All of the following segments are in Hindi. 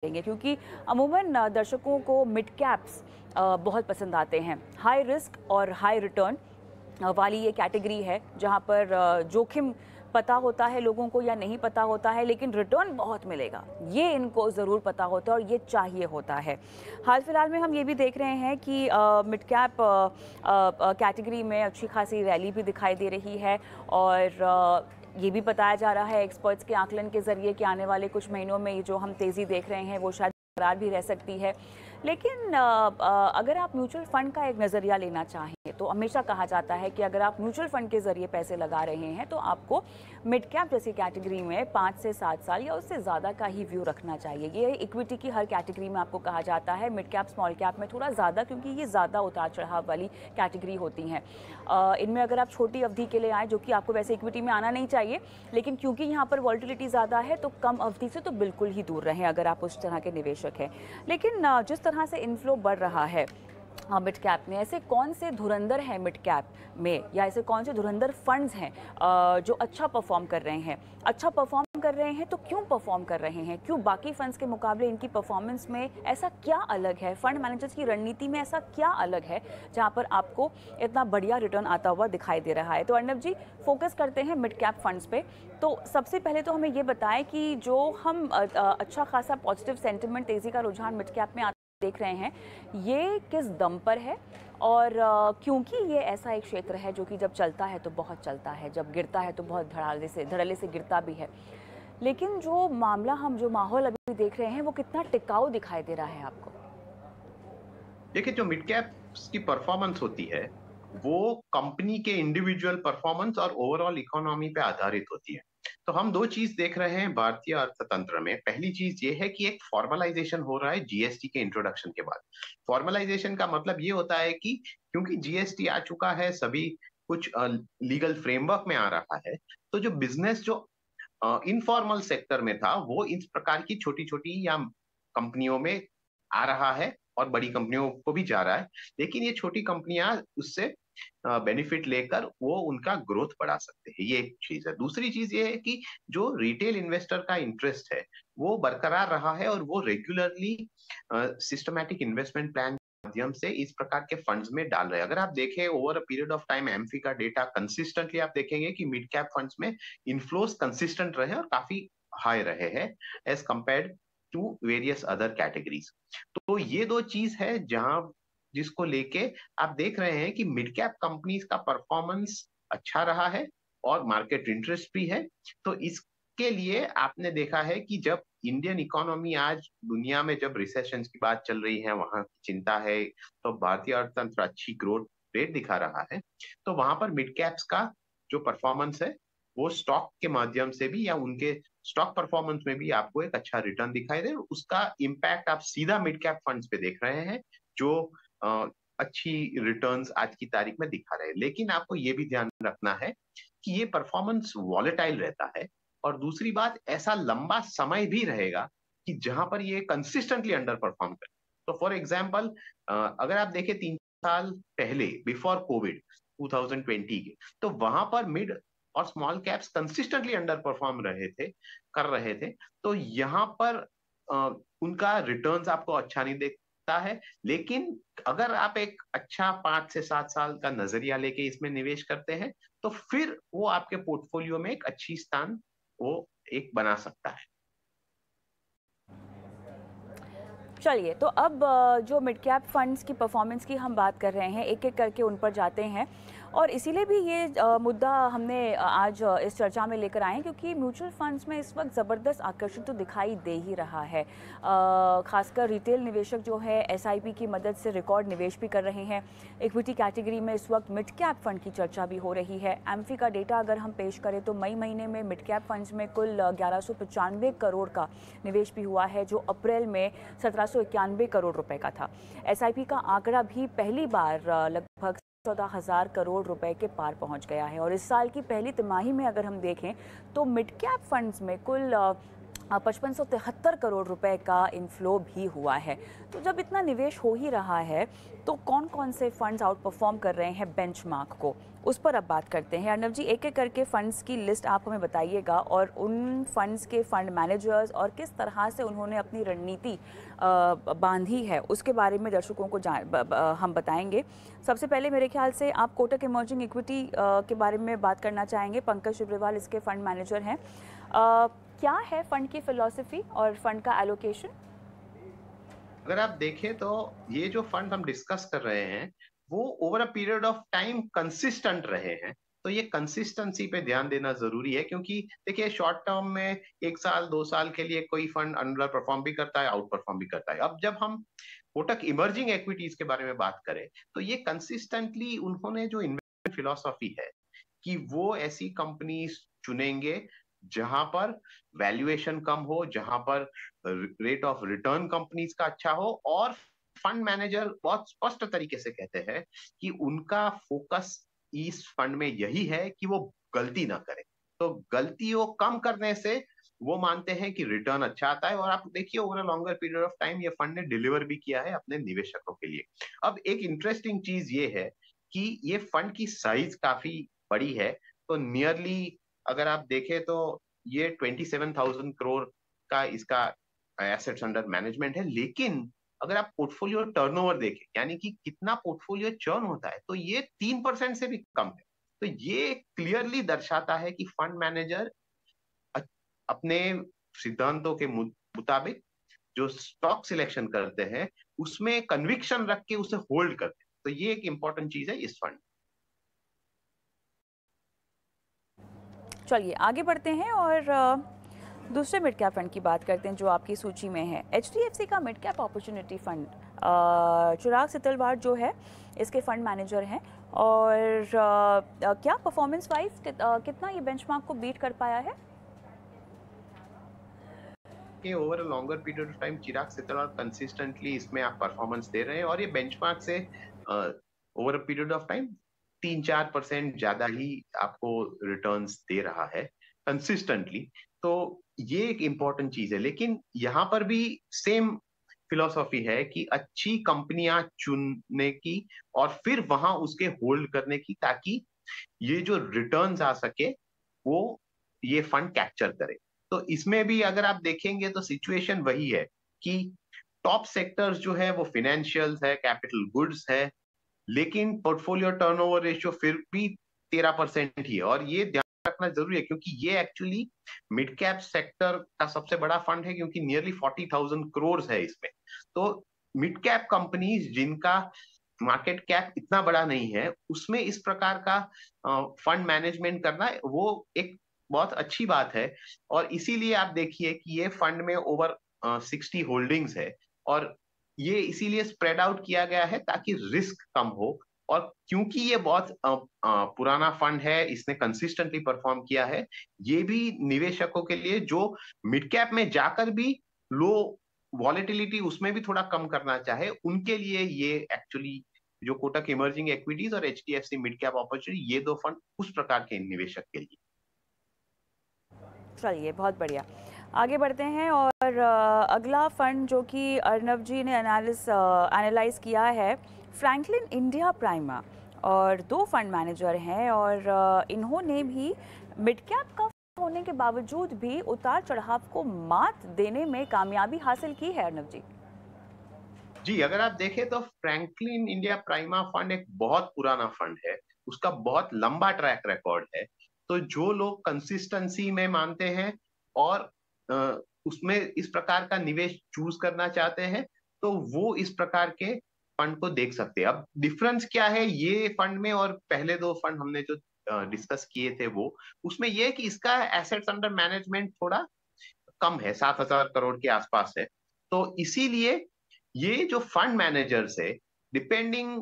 देंगे, क्योंकि अमूमन दर्शकों को मिड कैप्स बहुत पसंद आते हैं। हाई रिस्क और हाई रिटर्न वाली ये कैटेगरी है जहां पर जोखिम पता होता है लोगों को या नहीं पता होता है, लेकिन रिटर्न बहुत मिलेगा ये इनको ज़रूर पता होता है और ये चाहिए होता है। हाल फिलहाल में हम ये भी देख रहे हैं कि मिड कैप कैटेगरी में अच्छी खासी रैली भी दिखाई दे रही है और ये भी बताया जा रहा है एक्सपर्ट्स के आकलन के ज़रिए कि आने वाले कुछ महीनों में ये जो हम तेज़ी देख रहे हैं वो शायद बरकरार भी रह सकती है। लेकिन अगर आप म्यूचुअल फंड का एक नज़रिया लेना चाहें तो हमेशा कहा जाता है कि अगर आप म्यूचुअल फंड के ज़रिए पैसे लगा रहे हैं तो आपको मिड कैप जैसी कैटेगरी में 5 से 7 साल या उससे ज़्यादा का ही व्यू रखना चाहिए। ये इक्विटी की हर कैटेगरी में आपको कहा जाता है, मिड कैप स्मॉल कैप में थोड़ा ज़्यादा, क्योंकि ये ज़्यादा उतार चढ़ाव वाली कैटेगरी होती हैं। इनमें अगर आप छोटी अवधि के लिए आएँ, जो कि आपको वैसे इक्विटी में आना नहीं चाहिए, लेकिन क्योंकि यहाँ पर वॉलेटिलिटी ज़्यादा है तो कम अवधि से तो बिल्कुल ही दूर रहें अगर आप उस तरह के निवेशक हैं। लेकिन जिस तरह से इनफ्लो बढ़ रहा है मिड कैप में, ऐसे कौन से धुरंधर हैं मिड कैप में, या ऐसे कौन से धुरंधर फंड्स हैं जो अच्छा परफॉर्म कर रहे हैं? अच्छा परफॉर्म कर रहे हैं तो क्यों परफॉर्म कर रहे हैं? क्यों बाकी फंड्स के मुकाबले इनकी परफॉर्मेंस में ऐसा क्या अलग है? फंड मैनेजर्स की रणनीति में ऐसा क्या अलग है जहां पर आपको इतना बढ़िया रिटर्न आता हुआ दिखाई दे रहा है? तो अर्णव जी, फोकस करते हैं मिड कैप फंड्स पे। तो सबसे पहले तो हमें ये बताएं कि जो हम अच्छा खासा पॉजिटिव सेंटिमेंट, तेजी का रुझान मिड कैप में देख रहे हैं, ये किस दम पर है? और क्योंकि ये ऐसा एक क्षेत्र है जो कि जब चलता है तो बहुत चलता है, जब गिरता है तो बहुत धड़ल्ले से गिरता भी है, लेकिन जो मामला, हम जो माहौल अभी देख रहे हैं वो कितना टिकाऊ दिखाई दे रहा है आपको? देखिए, जो मिड कैप की परफॉर्मेंस होती है वो कंपनी के इंडिविजुअल परफॉर्मेंस और ओवरऑल इकोनॉमी पे आधारित होती है। तो हम दो चीज देख रहे हैं भारतीय अर्थतंत्र में। पहली चीज ये है कि एक फॉर्मलाइजेशन हो रहा है जीएसटी के इंट्रोडक्शन के बाद। फॉर्मलाइजेशन का मतलब ये होता है कि क्योंकि जीएसटी आ चुका है, सभी कुछ लीगल फ्रेमवर्क में आ रहा है, तो जो बिजनेस जो इनफॉर्मल सेक्टर में था वो इस प्रकार की छोटी छोटी या कंपनियों में आ रहा है और बड़ी कंपनियों को भी जा रहा है। लेकिन ये छोटी कंपनियां उससे बेनिफिट लेकर वो उनका ग्रोथ बढ़ा सकते हैं, ये एक चीज है। दूसरी चीज ये है कि जो रिटेल इन्वेस्टर का इंटरेस्ट है वो बरकरार रहा है और वो रेगुलरली सिस्टमैटिक इन्वेस्टमेंट प्लान माध्यम से इस प्रकार के फंड्स में डाल रहे हैं। अगर आप देखें over a period of time AMFI का डेटा कंसिस्टेंटली आप देखेंगे कि मिड कैप फंड्स में इनफ्लोस कंसिस्टेंट रहे और काफी हाई रहे हैं as compared to various other categories. तो ये दो चीज है जहां जिसको लेके आप देख रहे हैं कि मिड कैप कंपनीज का परफॉर्मेंस अच्छा रहा है और मार्केट इंटरेस्ट भी है। तो इसके लिए आपने देखा है कि जब इंडियन इकोनॉमी आज दुनिया में जब रिसेशन की बात चल रही है, वहां की चिंता है, तो भारतीय अर्थतंत्र अच्छी ग्रोथ रेट दिखा रहा है, तो वहां पर मिड कैप्स का जो परफॉर्मेंस है वो स्टॉक के माध्यम से भी या उनके स्टॉक परफॉर्मेंस में भी आपको एक अच्छा रिटर्न दिखाई दे। उसका इम्पैक्ट आप सीधा मिड कैप फंड्स पे देख रहे हैं जो अ, अच्छी रिटर्न्स आज की तारीख में दिखा रहे हैं। लेकिन आपको ये भी ध्यान रखना है कि ये परफॉर्मेंस वॉलेटाइल रहता है, और दूसरी बात ऐसा लंबा समय भी रहेगा कि जहां पर ये कंसिस्टेंटली अंडर परफॉर्म करे। तो फॉर एग्जाम्पल अगर आप देखें 3 साल पहले बिफोर कोविड 2020 के, तो वहां पर मिड और small caps consistently under perform कर रहे थे। तो यहाँ पर उनका रिटर्न्स आपको अच्छा नहीं दिखता है। लेकिन अगर आप एक अच्छा 5 से 7 साल का नजरिया लेके इसमें निवेश करते हैं तो फिर वो आपके पोर्टफोलियो में एक अच्छी स्थान वो एक बना सकता है। चलिए, तो अब जो मिड कैप फंड्स की परफॉर्मेंस की हम बात कर रहे हैं, एक एक करके उन पर जाते हैं। और इसीलिए भी ये मुद्दा हमने आज इस चर्चा में लेकर आए हैं, क्योंकि म्यूचुअल फंड्स में इस वक्त ज़बरदस्त आकर्षण तो दिखाई दे ही रहा है। खासकर रिटेल निवेशक जो है एसआईपी की मदद से रिकॉर्ड निवेश भी कर रहे हैं। इक्विटी कैटेगरी में इस वक्त मिड कैप फंड की चर्चा भी हो रही है। एमफी का डेटा अगर हम पेश करें तो मई महीने में मिड कैप फंड्स में कुल 1195 करोड़ का निवेश भी हुआ है, जो अप्रैल में 1791 करोड़ रुपए का था। एसआईपी का आंकड़ा भी पहली बार लगभग 14,000 करोड़ रुपए के पार पहुंच गया है। और इस साल की पहली तिमाही में अगर हम देखें तो मिड कैप फंड्स में कुल 5573 करोड़ रुपए का इनफ्लो भी हुआ है। तो जब इतना निवेश हो ही रहा है तो कौन कौन से फंड्स आउट परफॉर्म कर रहे हैं बेंचमार्क को, उस पर अब बात करते हैं। अर्नब जी, एक एक करके फंड्स की लिस्ट आप हमें बताइएगा और उन फंड्स के फंड मैनेजर्स और किस तरह से उन्होंने अपनी रणनीति बांधी है उसके बारे में दर्शकों को हम बताएंगे। सबसे पहले मेरे ख्याल से आप कोटक इमर्जिंग इक्विटी के बारे में बात करना चाहेंगे। पंकज शिब्रेवाल इसके फंड मैनेजर हैं। क्या है फंड की फिलॉसफी और फंड का एलोकेशन? अगर आप देखें तो ये जो फंड हम डिस्कस कर रहे हैं वो over a period of time consistent रहे हैं। तो ये कंसिस्टेंसी पे ध्यान देना जरूरी है, क्योंकि देखिए शॉर्ट टर्म में 1 साल 2 साल के लिए कोई फंड अंडर परफॉर्म भी करता है, आउट परफॉर्म भी करता है। अब जब हम कोटक इमर्जिंग एक्विटीज के बारे में बात करें तो ये कंसिस्टेंटली उन्होंने जो इन्वेस्टमेंट फिलॉसफी है कि वो ऐसी कंपनीज चुनेंगे जहां पर वैल्यूएशन कम हो, जहां पर रेट ऑफ रिटर्न कंपनीज का अच्छा हो, और फंड मैनेजर बहुत स्पष्ट तरीके से कहते हैं कि उनका फोकस इस फंड में यही है कि वो गलती ना करे। तो गलतियों कम करने से वो मानते हैं कि रिटर्न अच्छा आता है। और आप देखिए over a longer period of time ये फंड ने डिलीवर भी किया है अपने निवेशकों के लिए। अब एक इंटरेस्टिंग चीज ये है कि ये फंड की साइज काफी बड़ी है। तो नियरली अगर आप देखें तो ये 27,000 करोड़ का इसका एसेट्स अंडर मैनेजमेंट है। लेकिन अगर आप पोर्टफोलियो टर्नओवर देखें, यानी कि कितना पोर्टफोलियो चर्न होता है, तो ये 3% से भी कम है। तो ये क्लियरली दर्शाता है कि फंड मैनेजर अपने सिद्धांतों के मुताबिक जो स्टॉक सिलेक्शन करते हैं उसमें कन्विक्शन रख के उसे होल्ड करते हैं। तो ये एक इंपॉर्टेंट चीज है इस फंड। चलिए आगे बढ़ते हैं और दूसरे मिड कैप फंड की बात करते हैं जो आपकी सूची में है। HDFC का मिड कैप अपॉर्चुनिटी फंड, चिराग सितलवाड़ जो है इसके फंड मैनेजर हैं। और क्या परफॉर्मेंस वाइज कितना ये बेंचमार्क को बीट कर पाया है? ये over a longer period of time Chirag Setalvad consistently इसमें आप परफॉर्मेंस दे रहे हैं, और ये बेंचमार्क से over a period of time 3-4% ज्यादा ही आपको रिटर्न्स दे रहा है कंसिस्टेंटली। तो ये एक इंपॉर्टेंट चीज है। लेकिन यहाँ पर भी सेम फिलॉसफी है कि अच्छी कंपनियां चुनने की और फिर वहां उसके होल्ड करने की, ताकि ये जो रिटर्न्स आ सके वो ये फंड कैप्चर करे। तो इसमें भी अगर आप देखेंगे तो सिचुएशन वही है कि टॉप सेक्टर्स जो है वो फिनेंशियल्स है, कैपिटल गुड्स है, लेकिन पोर्टफोलियो टर्नओवर रेशियो फिर भी 13% ही है। और ये ध्यान रखना जरूरी है क्योंकि ये एक्चुअली मिड कैप सेक्टर का सबसे बड़ा फंड है, क्योंकि नियरली 40,000 करोड़ है इसमें। तो मिड कैप कंपनीज जिनका मार्केट कैप इतना बड़ा नहीं है उसमें इस प्रकार का फंड मैनेजमेंट करना वो एक बहुत अच्छी बात है। और इसीलिए आप देखिए कि ये फंड में ओवर 60 होल्डिंग्स है, और ये इसीलिए स्प्रेड आउट किया गया है ताकि रिस्क कम हो। और क्योंकि ये बहुत पुराना फंड है, इसने कंसिस्टेंटली परफॉर्म किया है, ये भी निवेशकों के लिए जो मिड कैप में जाकर भी लो वॉलेटिलिटी उसमें भी थोड़ा कम करना चाहे, उनके लिए ये एक्चुअली जो कोटक इमर्जिंग एक्विटीज और HDFC मिड कैप अपॉर्चुनिटी, ये दो फंड उस प्रकार के निवेशक के लिए। चलिए बहुत बढ़िया, आगे बढ़ते हैं। और अगला फंड जो कि अर्नब जी ने एनालाइज किया है, फ्रैंकलिन इंडिया प्राइमा, और दो फंड मैनेजर हैं और इन्होंने भी मिड कैप का होने के बावजूद भी उतार चढ़ाव को मात देने में कामयाबी हासिल की है। अर्नब जी, अगर आप देखें तो फ्रैंकलिन इंडिया प्राइमा फंड एक बहुत पुराना फंड है, उसका बहुत लंबा ट्रैक रिकॉर्ड है। तो जो लोग कंसिस्टेंसी में मानते हैं और उसमें इस प्रकार का निवेश चूज करना चाहते हैं, तो वो इस प्रकार के फंड को देख सकते हैं। अब डिफरेंस क्या है ये फंड में और पहले दो फंड हमने जो डिस्कस किए थे, वो उसमें यह है कि इसका एसेट्स अंडर मैनेजमेंट थोड़ा कम है, 7,000 करोड़ के आसपास है। तो इसीलिए ये जो फंड मैनेजर्स है, depending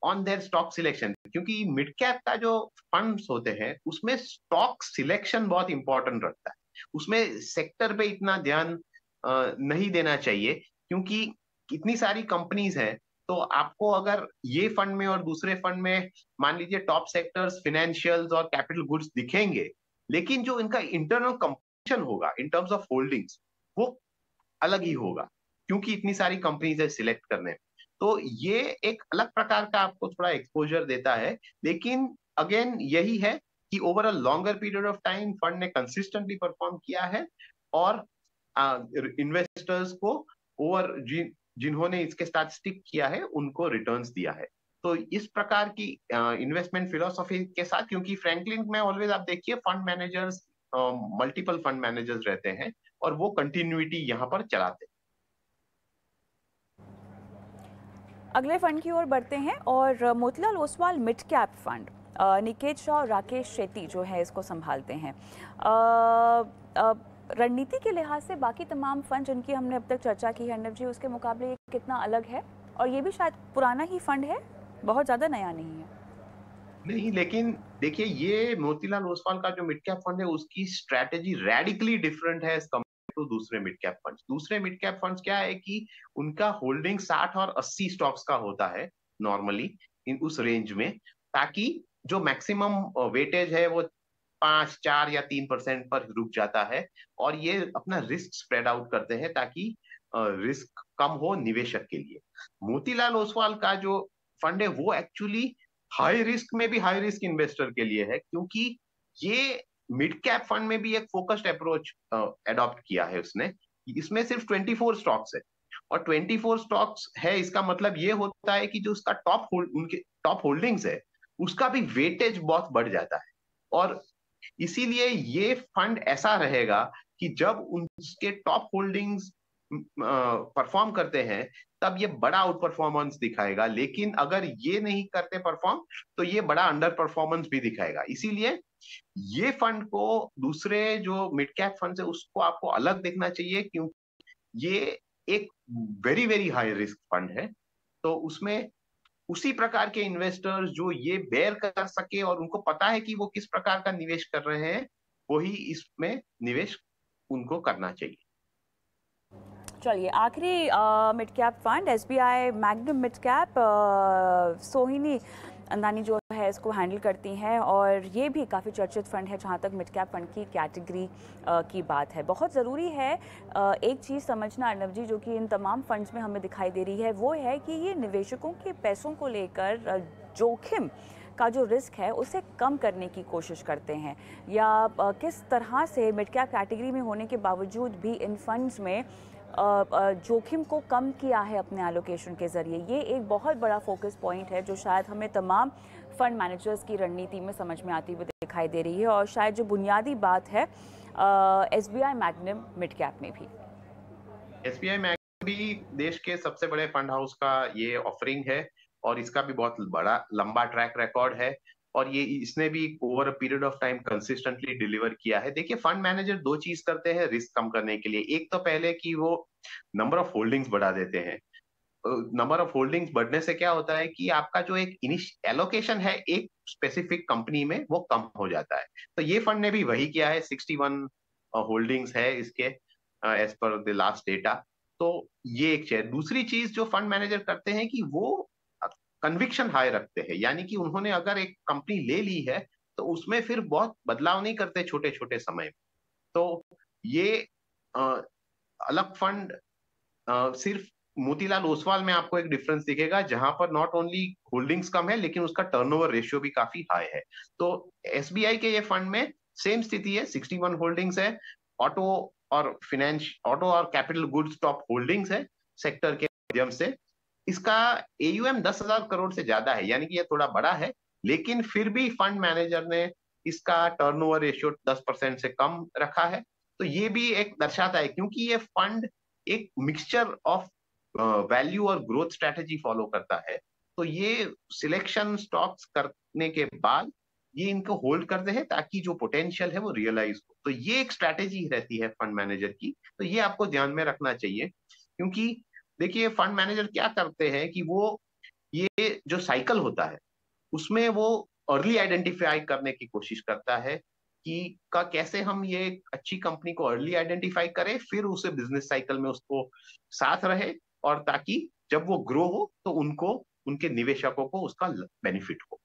on their stock selection, क्योंकि मिड कैप का जो फंड्स होते हैं उसमें स्टॉक सिलेक्शन बहुत इंपॉर्टेंट रखता है। उसमें सेक्टर पे इतना ध्यान नहीं देना चाहिए, क्योंकि इतनी सारी कंपनीज हैं। तो आपको अगर ये फंड में और दूसरे फंड में मान लीजिए टॉप सेक्टर्स फिनेंशियल्स और कैपिटल गुड्स दिखेंगे, लेकिन जो इनका इंटरनल होगा इन टर्म्स ऑफ होल्डिंग्स वो अलग ही होगा, क्योंकि इतनी सारी कंपनीज है सिलेक्ट करने में। तो ये एक अलग प्रकार का आपको थोड़ा एक्सपोजर देता है, लेकिन अगेन यही है कि over a longer period of time fund ने कंसिस्टेंटली परफॉर्म किया है, और इन्वेस्टर्स को ओवर जिन्होंने इसके साथ स्टिक किया है उनको रिटर्न्स दिया है। तो इस प्रकार की इन्वेस्टमेंट फिलोसॉफी के साथ, क्योंकि फ्रैंकलिन में ऑलवेज आप देखिए fund managers multiple fund managers रहते हैं और वो कंटिन्यूटी यहाँ पर चलाते हैं। अगले फंड की ओर बढ़ते हैं और Motilal Oswal mid cap fund, Niket Shah और राकेश शेट्टी जो है इसको संभालते हैं। रणनीति के लिहाज से बाकी तमाम फंड जिनकी हमने अब तक चर्चा की है अर्नब जी, उसके मुकाबले ये कितना अलग है? और ये भी शायद पुराना ही फंड है, बहुत ज़्यादा नया नहीं है। नहीं, लेकिन देखिए ये मोतीलाल ओसवाल का जो मिड कैप फंड है उसकी स्ट्रेटेजी रेडिकली डिफरेंट है एज कम्पेयर टू दूसरे मिड कैप फंड्स। दूसरे मिड कैप फंड्स क्या है कि उनका होल्डिंग 60 और 80 स्टॉक्स का होता है नॉर्मली इन उस रेंज में, ताकि जो मैक्सिमम वेटेज है वो 5, 4 या 3% पर रुक जाता है, और ये अपना रिस्क स्प्रेड आउट करते हैं ताकि रिस्क कम हो निवेशक के लिए। मोतीलाल ओसवाल का जो फंड है वो एक्चुअली हाई रिस्क में भी हाई रिस्क इन्वेस्टर के लिए है, क्योंकि ये मिड कैप फंड में भी एक फोकस्ड अप्रोच अडॉप्ट किया है उसने। इसमें सिर्फ 24 स्टॉक्स है, और 24 स्टॉक्स है इसका मतलब ये होता है कि जो उसका उनके टॉप होल्डिंग्स है उसका भी वेटेज बहुत बढ़ जाता है। और इसीलिए ये फंड ऐसा रहेगा कि जब उनके टॉप होल्डिंग्स परफॉर्म करते हैं तब ये बड़ा आउट परफॉर्मेंस दिखाएगा, लेकिन अगर ये नहीं करते परफॉर्म तो ये बड़ा अंडर परफॉर्मेंस भी दिखाएगा। इसीलिए ये फंड को दूसरे जो मिड कैप फंड है उसको आपको अलग देखना चाहिए, क्योंकि ये एक very very high risk fund है। तो उसमें उसी प्रकार के इन्वेस्टर्स जो ये बेयर कर सके और उनको पता है कि वो किस प्रकार का निवेश कर रहे हैं, वही इसमें निवेश उनको करना चाहिए। चलिए आखिरी mid cap fund SBI magnum mid cap, सोहिनी अंदानी जो है इसको हैंडल करती हैं, और ये भी काफ़ी चर्चित फंड है जहाँ तक मिड कैप फंड की कैटेगरी की बात है। बहुत ज़रूरी है एक चीज़ समझना अर्नब जी, जो कि इन तमाम फंड्स में हमें दिखाई दे रही है, वो है कि ये निवेशकों के पैसों को लेकर जोखिम का जो रिस्क है उसे कम करने की कोशिश करते हैं, या किस तरह से मिड कैप कैटेगरी में होने के बावजूद भी इन फंड्स में जोखिम को कम किया है अपने एलोकेशन के ज़रिए। ये एक बहुत बड़ा फोकस पॉइंट है जो शायद हमें तमाम फंड मैनेजर्स की रणनीति में समझ में आती हुई दिखाई दे रही है, और शायद जो बुनियादी बात है एसबीआई मैग्नम मिड कैप में भी। एसबीआई मैग्नम भी देश के सबसे बड़े फंड हाउस का ये ऑफरिंग है, और इसका भी बहुत बड़ा लंबा ट्रैक रिकॉर्ड है, और ये इसने भी over a period of time consistently deliver किया है। देखिए फंड मैनेजर दो चीज करते हैं रिस्क कम करने के लिए। एक तो पहले कि वो नंबर ऑफ होल्डिंग्स बढ़ा देते हैं। नंबर ऑफ होल्डिंग्स बढ़ने से क्या होता है कि आपका जो एक एलोकेशन है एक स्पेसिफिक कंपनी में वो कम हो जाता है। तो ये फंड ने भी वही किया है, 61 होल्डिंग्स है इसके as per the last data. तो ये एक चीज। दूसरी चीज जो फंड मैनेजर करते हैं कि वो कन्विक्शन हाई रखते हैं, यानी कि उन्होंने अगर एक कंपनी ले ली है तो उसमें फिर बहुत बदलाव नहीं करते छोटे छोटे समय में। तो ये अलग फंड सिर्फ मोतीलाल ओसवाल में आपको एक डिफरेंस दिखेगा, जहां पर नॉट ओनली होल्डिंग्स कम है लेकिन उसका टर्नओवर रेशियो भी काफी हाई है। तो एसबीआई के ये फंड में सेम स्थिति है, 61 होल्डिंग्स है। ऑटो ऑटो और कैपिटल गुड्स टॉप होल्डिंग्स है सेक्टर के माध्यम से। इसका एयूएम 10,000 करोड़ से ज्यादा है, यानी कि ये थोड़ा बड़ा है, लेकिन फिर भी फंड मैनेजर ने इसका टर्नओवर रेशियो 10% से कम रखा है। तो ये भी एक दर्शाता है, क्योंकि ये फंड एक मिक्सचर ऑफ वैल्यू और ग्रोथ स्ट्रेटेजी फॉलो करता है। तो ये सिलेक्शन स्टॉक्स करने के बाद ये इनको होल्ड करते हैं ताकि जो पोटेंशियल है वो रियलाइज हो। तो ये एक स्ट्रेटेजी रहती है फंड मैनेजर की, तो ये आपको ध्यान में रखना चाहिए। क्योंकि देखिए फंड मैनेजर क्या करते हैं कि वो ये जो साइकिल होता है उसमें वो अर्ली आइडेंटिफाई करने की कोशिश करता है कि कैसे हम ये अच्छी कंपनी को अर्ली आइडेंटिफाई करें, फिर उसे बिजनेस साइकिल में उसको साथ रहे, और ताकि जब वो ग्रो हो तो उनको उनके निवेशकों को उसका बेनिफिट हो।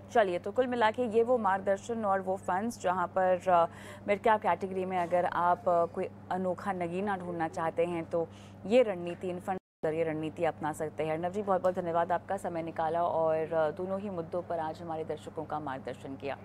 चलिए, तो कुल मिला के ये वो मार्गदर्शन और वो फंड्स जहाँ पर मिड कैप कैटेगरी में अगर आप कोई अनोखा नगीना ढूंढना चाहते हैं तो ये रणनीति, इन फंड ये रणनीति अपना सकते हैं। अर्नब जी, बहुत बहुत धन्यवाद, आपका समय निकाला और दोनों ही मुद्दों पर आज हमारे दर्शकों का मार्गदर्शन किया।